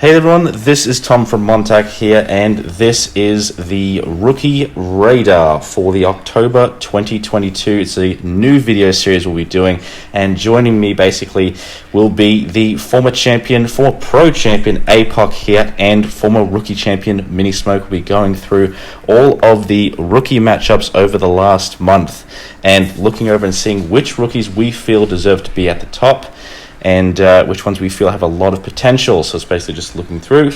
Hey everyone, this is Tom from MonTac here, and this is the Rookie Radar for the October 2022. It's a new video series we'll be doing, and joining me basically will be the former pro champion Apoc here, and former rookie champion Minismoke. We'll be going through all of the rookie matchups over the last month, and looking over and seeing which rookies we feel deserve to be at the top, and which ones we feel have a lot of potential. So it's basically just looking through.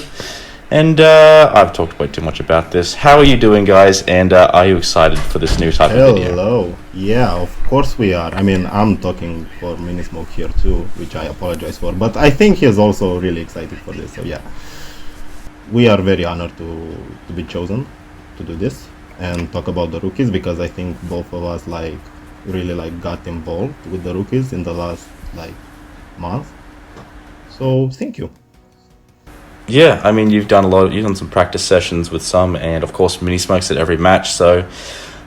And I've talked way too much about this. How are you doing, guys? And are you excited for this new type of video? Hello. Yeah, of course we are. I mean, I'm talking for Minismoke here too, which I apologize for. But I think he's also really excited for this. So yeah, we are very honored to be chosen to do this and talk about the rookies, because I think both of us really got involved with the rookies in the last month. So thank you. Yeah, I mean, you've done some practice sessions with some, and of course Minismokes at every match, so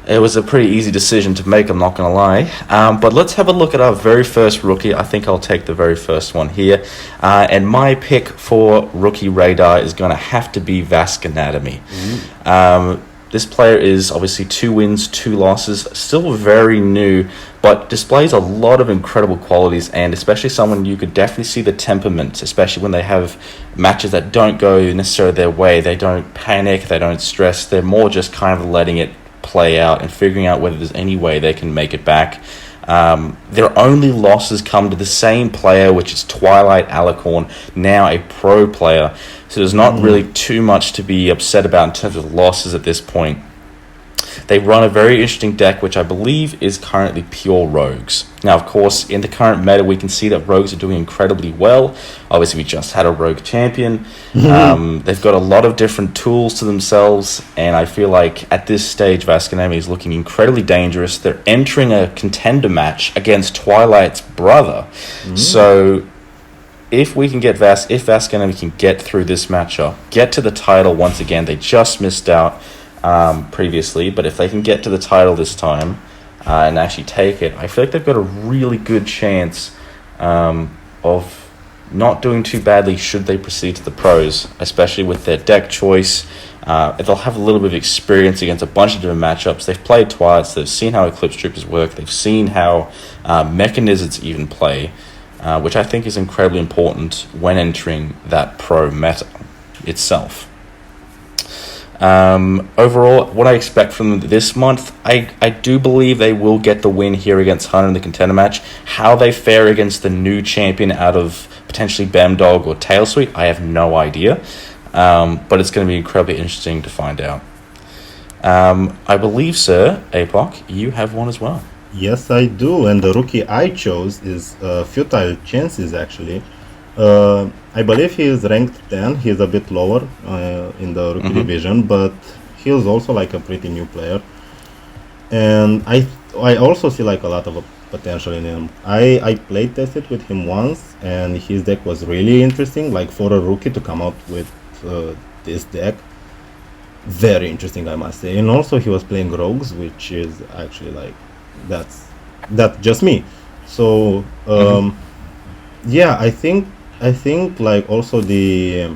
it was a pretty easy decision to make, I'm not going to lie. But let's have a look at our very first rookie. I think I'll take the very first one here. And my pick for Rookie Radar is going to have to be Vask Anatomy. This player is obviously 2 wins, 2 losses, still very new, but displays a lot of incredible qualities, and especially someone you could definitely see the temperament, especially when they have matches that don't go necessarily their way. They don't panic, they don't stress, they're more just kind of letting it play out and figuring out whether there's any way they can make it back. Their only losses come to the same player, which is Twilight Alicorn, now a pro player. So there's not really too much to be upset about in terms of losses at this point. They run a very interesting deck, which I believe is currently pure rogues. Now, of course, in the current meta, we can see that rogues are doing incredibly well. Obviously, we just had a rogue champion. They've got a lot of different tools to themselves, and I feel like at this stage, Vask Anatomy is looking incredibly dangerous. They're entering a contender match against Twilight's brother. So if we can get if Vask Anatomy can get through this matchup, get to the title once again, they just missed out previously, but if they can get to the title this time and actually take it, I feel like they've got a really good chance of not doing too badly should they proceed to the pros, especially with their deck choice. They'll have a little bit of experience against a bunch of different matchups. They've played Twilights, they've seen how Eclipse Troopers work, they've seen how Mechanisms even play, which I think is incredibly important when entering that pro meta itself. Overall, what I expect from them this month, I do believe they will get the win here against Hunter in the contender match. How they fare against the new champion out of potentially Bamdog or Tailsweet, I have no idea. But it's going to be incredibly interesting to find out. I believe, sir, Apoc, you have one as well. Yes, I do, and the rookie I chose is Futile Chances, actually. I believe he is ranked 10. He is a bit lower in the rookie division, but he is also a pretty new player. And I also see a lot of potential in him. I played tested with him once, and his deck was really interesting. For a rookie to come out with this deck, very interesting, I must say. And also he was playing rogues, which is actually that's just me. So yeah, I think also the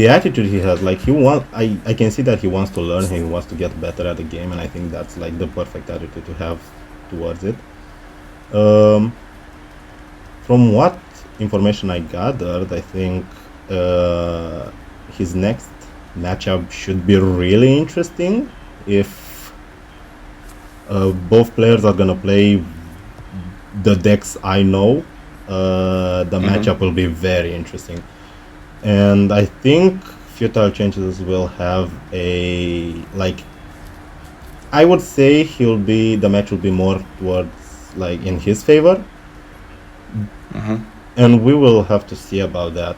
attitude he has, I can see that he wants to learn, he wants to get better at the game, and I think that's the perfect attitude to have towards it. From what information I gathered, I think his next matchup should be really interesting. If both players are gonna play the decks I know, the matchup will be very interesting, and I think Futile Chances will have a I would say the match will be more towards in his favor, and we will have to see about that.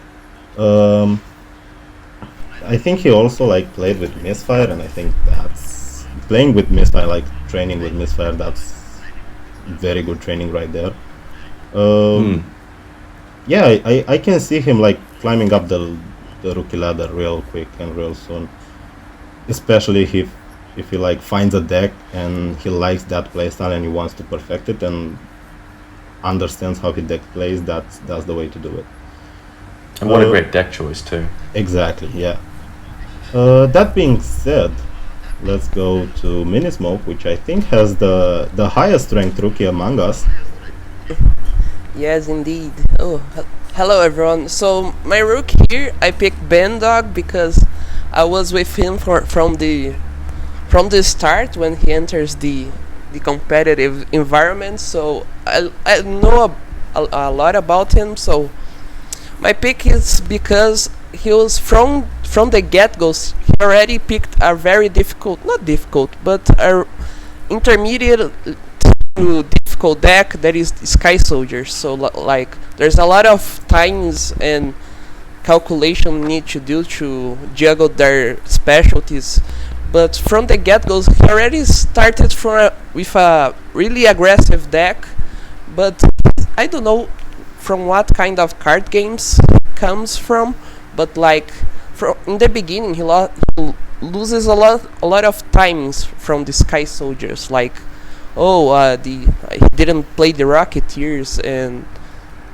I think he also played with Misfire, and I think that's playing with Misfire, training with Misfire, that's very good training right there. Yeah, I can see him climbing up the rookie ladder real quick and real soon, especially if he finds a deck and he likes that playstyle and he wants to perfect it and understands how his deck plays. That's the way to do it. And what a great deck choice too. Exactly, yeah. That being said, let's go to Minismoke, which I think has the highest ranked rookie among us. Yes, indeed. Oh, hello everyone. So my rook here, I picked Bandog because I was with him from the start when he enters the competitive environment. So I know a lot about him. So my pick is because he was from the get-go. He already picked a very difficult, not difficult, but a intermediate to difficult deck that is Sky Soldiers. So like there's a lot of times and calculation need to do to juggle their specialties. But from the get-go, he already started with a really aggressive deck. But I don't know from what kind of card games comes from. But like in the beginning, he loses a lot of times from the Sky Soldiers. Like he didn't play the Rocketeers and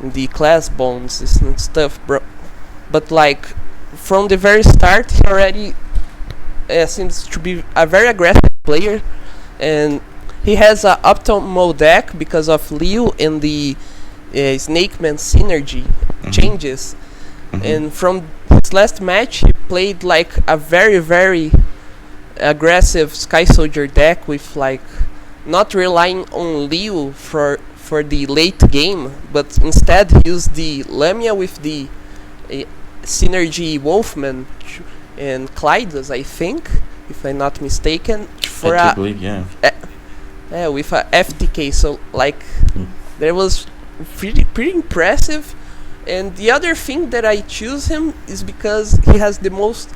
the Class Bones and stuff, bro. But like from the very start, he already seems to be a very aggressive player, and he has a optimal deck because of Liu and the Snake Man synergy changes. And from his last match, he played like a very aggressive Sky Soldier deck with like not relying on Liu for the late game, but instead he used the Lamia with the synergy Wolfman and Clydes, I think, if I'm not mistaken, for I do believe, yeah. With a FTK. So like that was pretty impressive. And the other thing that I choose him is because he has the most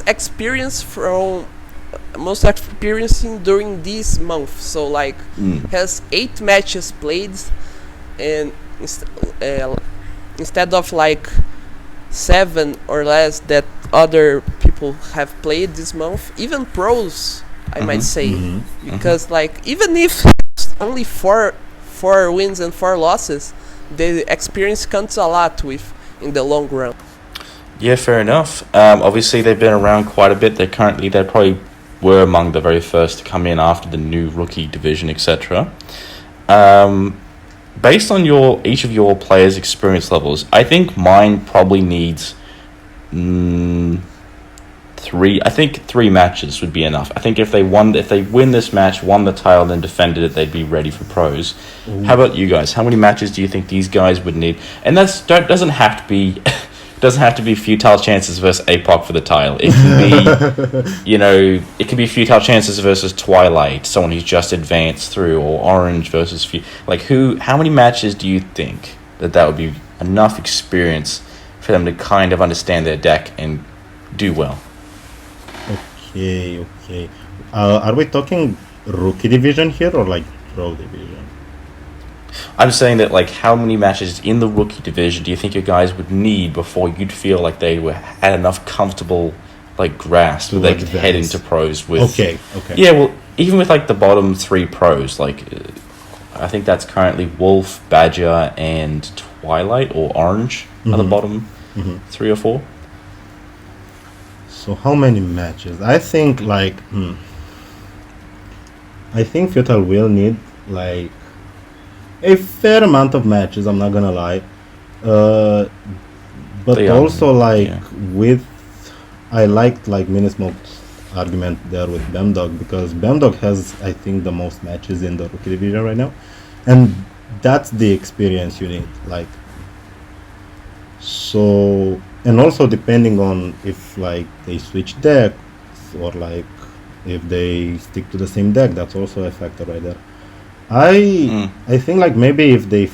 experience during this month. So like has 8 matches played, and instead of like 7 or less that other people have played this month, even pros I might say, because like even if it's only 4 wins and 4 losses, the experience counts a lot with in the long run. Yeah, fair enough. Obviously, they've been around quite a bit. They probably were among the very first to come in after the new rookie division, etc. Based on each of your players' experience levels, I think mine probably needs 3. I think 3 matches would be enough. I think if they win this match, won the title, then defended it, they'd be ready for pros. Ooh. How about you guys? How many matches do you think these guys would need? And that doesn't have to be futile chances versus Apoc for the title. It can be, it can be futile chances versus Twilight, someone who's just advanced through, or Orange versus how many matches do you think that would be enough experience for them to kind of understand their deck and do well? Okay. Are we talking rookie division here or like pro division? I'm saying that how many matches in the rookie division do you think your guys would need before you'd feel like they had enough comfortable grasp that they could head into pros with? Okay. Yeah, well, even with the bottom 3 pros, I think that's currently Wolf, Badger, and Twilight or Orange are the bottom 3 or 4. So how many matches? I think Futile will need a fair amount of matches, I'm not gonna lie. But also with I liked Minismoke's argument there with Bemdog, because Bemdog has I think the most matches in the rookie division right now. And that's the experience you need. So, and also depending on if they switch decks or if they stick to the same deck, that's also a factor right there. I think maybe if they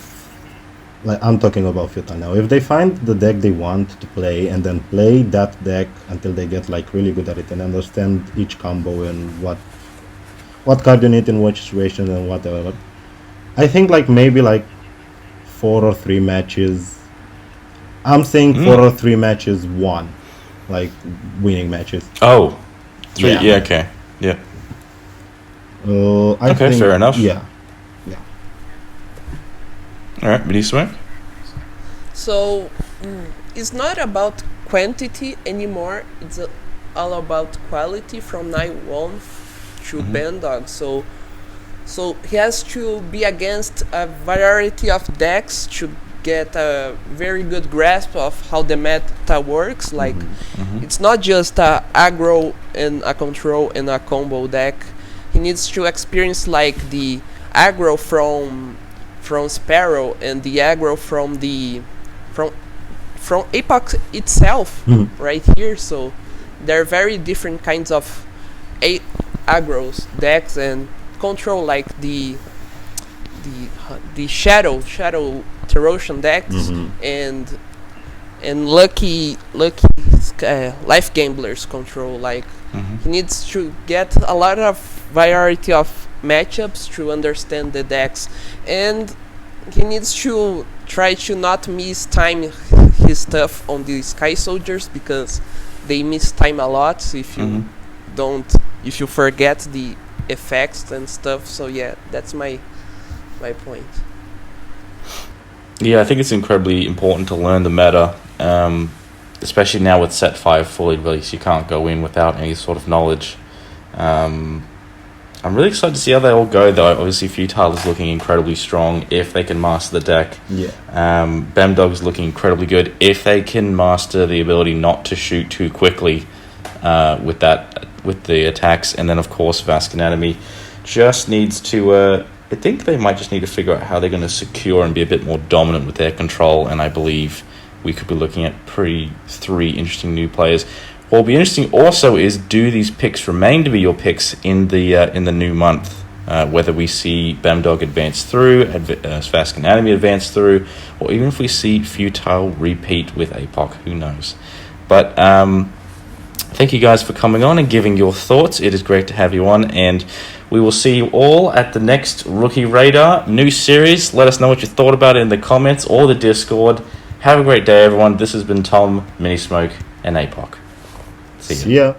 I'm talking about Futile now, if they find the deck they want to play and then play that deck until they get really good at it and understand each combo and what card you need in what situation and whatever, I think maybe 4 or 3 matches. I'm saying 4 or 3 matches won, winning matches. Oh, 3. Yeah. Okay. Yeah. I think, fair enough. Yeah. All right, Minismoke. So It's not about quantity anymore. It's all about quality from night one to Bandog. So he has to be against a variety of decks to get a very good grasp of how the meta works. Like it's not just a aggro and a control and a combo deck. He needs to experience like the aggro from Sparrow and the aggro from Apoc itself right here. So there are very different kinds of aggros decks and control, like the shadow Terrosian decks and lucky life gamblers control. Like he needs to get a lot of variety of matchups to understand the decks, and he needs to try to not miss time his stuff on the Sky Soldiers, because they miss time a lot if you if you forget the effects and stuff. So yeah, that's my point. Yeah, I think it's incredibly important to learn the meta, especially now with Set 5 fully released. You can't go in without any sort of knowledge. I'm really excited to see how they all go, though. Obviously, Futile is looking incredibly strong if they can master the deck. Yeah. Bemdog's looking incredibly good if they can master the ability not to shoot too quickly with the attacks. And then, of course, Vask Anatomy just needs to... I think they might just need to figure out how they're going to secure and be a bit more dominant with their control, and I believe we could be looking at three interesting new players. What will be interesting also is, do these picks remain to be your picks in the new month? Whether we see Bemdog advance through, Vask Anatomy advance through, or even if we see Futile repeat with Apoc, who knows? But thank you guys for coming on and giving your thoughts. It is great to have you on, and we will see you all at the next Rookie Radar new series. Let us know what you thought about it in the comments or the Discord. Have a great day, everyone. This has been Tom, Minismoke, and Apoc. See ya. See ya.